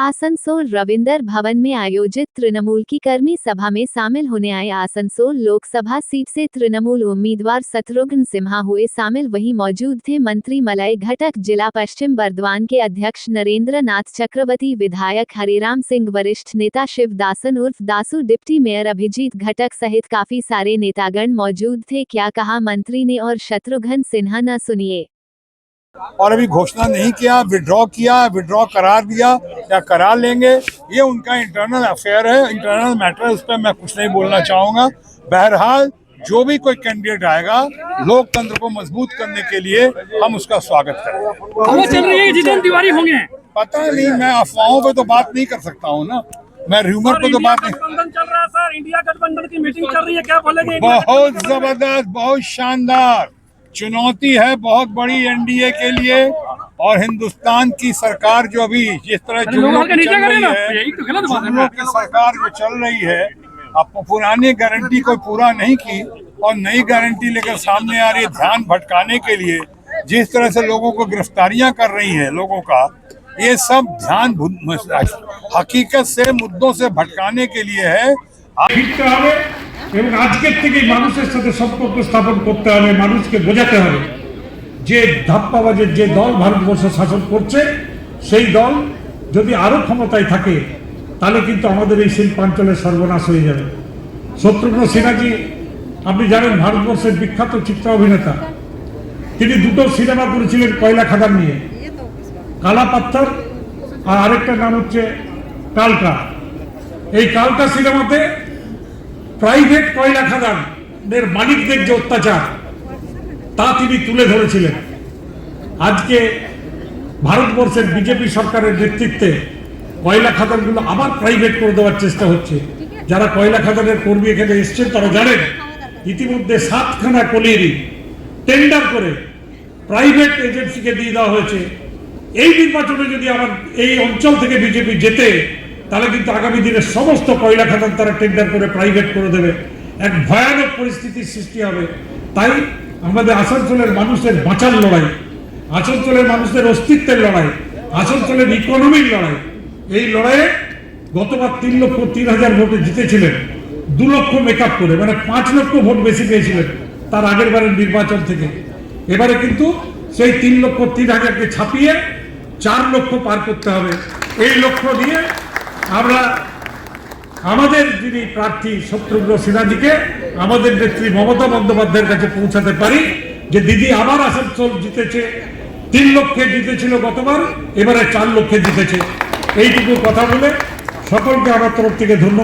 आसनसोल रविंदर भवन में आयोजित तृणमूल की कर्मी सभा में शामिल होने आए आसनसोल लोकसभा सीट से तृणमूल उम्मीदवार शत्रुघ्न सिन्हा हुए शामिल। वहीं मौजूद थे मंत्री मलय घटक, जिला पश्चिम बर्दवान के अध्यक्ष नरेंद्र नाथ चक्रवर्ती, विधायक हरिराम सिंह, वरिष्ठ नेता शिवदासन उर्फ दासू, डिप्टी मेयर अभिजीत घटक सहित काफी सारे नेतागण मौजूद थे। क्या कहा मंत्री ने और शत्रुघ्न सिन्हा न सुनिए। और अभी घोषणा नहीं किया, विड्रॉ करार दिया या करा लेंगे, ये उनका इंटरनल अफेयर है, इंटरनल मैटर, उस पर मैं कुछ नहीं बोलना चाहूंगा। बहरहाल जो भी कोई कैंडिडेट आएगा, लोकतंत्र को मजबूत करने के लिए हम उसका स्वागत करेंगे। हवा चल रही है जितेंद्र तिवारी होंगे, पता नहीं, मैं अफवाहों पे तो बात नहीं कर सकता हूँ ना, मैं र्यूमर पे तो बात नहीं। गठबंधन चल रहा है सर, इंडिया गठबंधन की मीटिंग चल रही है, क्या बोलेंगे? बहुत जबरदस्त, बहुत शानदार चुनौती है, बहुत बड़ी एनडीए के लिए। और हिंदुस्तान की सरकार जो अभी जिस तरह जुमलों की सरकार जो चल रही है, अब पुरानी गारंटी कोई पूरा नहीं की और नई गारंटी लेकर सामने आ रही है, ध्यान भटकाने के लिए जिस तरह से लोगों को गिरफ्तारियां कर रही है लोगों का, ये सब ध्यान हकीकत से, मुद्दों से भटकाने के लिए है। এবং আজকের থেকেই মানুষের সাথে সম্পর্ক স্থাপন করতে হবে, মানুষকে বোঝাতে হবে যে ধাপ্পাবাজের যে দল ভারতবর্ষ শাসন করছে সেই দল যদি আরো ক্ষমতায় থাকে তাহলে কিন্তু আমাদের এই শিল্পাঞ্চলের সর্বনাশ হয়ে যাবে। শত্রুঘ্ন সিনহাজি আপনি জানেন ভারতবর্ষের বিখ্যাত চিত্র অভিনেতা, তিনি দুটো সিনেমা করেছিলেন কয়লা খাদান নিয়ে, কালা পাথর আর আরেকটা নাম হচ্ছে কালকা। এই কালকা সিনেমাতে প্রাইভেট কয়লা খাদানের মালিকদের যে অত্যাচার তা তিনি তুলে ধরেছিলেন। আজকে ভারতবর্ষের বিজেপি সরকারের নেতৃত্বে কয়লা খাদানগুলো আবার প্রাইভেট করে দেওয়ার চেষ্টা হচ্ছে। যারা কয়লা খাদানের কর্মী এখানে এসছেন তারা জানেন ইতিমধ্যে 7খানা কলিয়েরি টেন্ডার করে প্রাইভেট এজেন্সিকে দিয়ে দেওয়া হয়েছে। এই নির্বাচনে যদি আমার এই অঞ্চল থেকে বিজেপি জেতে তাহলে কিন্তু আগামী দিনে সমস্ত কয়লা খাদান তারা টেন্ডার করে প্রাইভেট করে দেবে, এক ভয়ানক পরিস্থিতির সৃষ্টি হবে। তাই আমাদের আসানসোলের মানুষের বাঁচার লড়াই, আসানসোলের মানুষের অস্তিত্বের লড়াই, আসানসোলের ইকোনমির লড়াই, এই লড়াইয়ে গতবার 3,03,000 ভোটে জিতেছিলেন, 2 লক্ষ মেকআপ করে, মানে 5 লক্ষ ভোট বেশি পেয়েছিলেন তার আগের বারের নির্বাচন থেকে। এবারে কিন্তু সেই 3,03,000কে ছাপিয়ে 4 লক্ষ পার করতে হবে। এই লক্ষ্য নিয়ে আমরা আমাদের যিনি প্রার্থী শত্রুঘ্ন সিনহাজিকে আমাদের নেত্রী মমতা বন্দ্যোপাধ্যায়ের কাছে পৌঁছাতে পারি যে দিদি আবার আসানসোল জিতেছে, 3 লক্ষে জিতেছিল গতবার, এবারে 4 লক্ষে জিতেছে। এইটুকু কথা বলে সকলকে আমার তরফ থেকে ধন্যবাদ।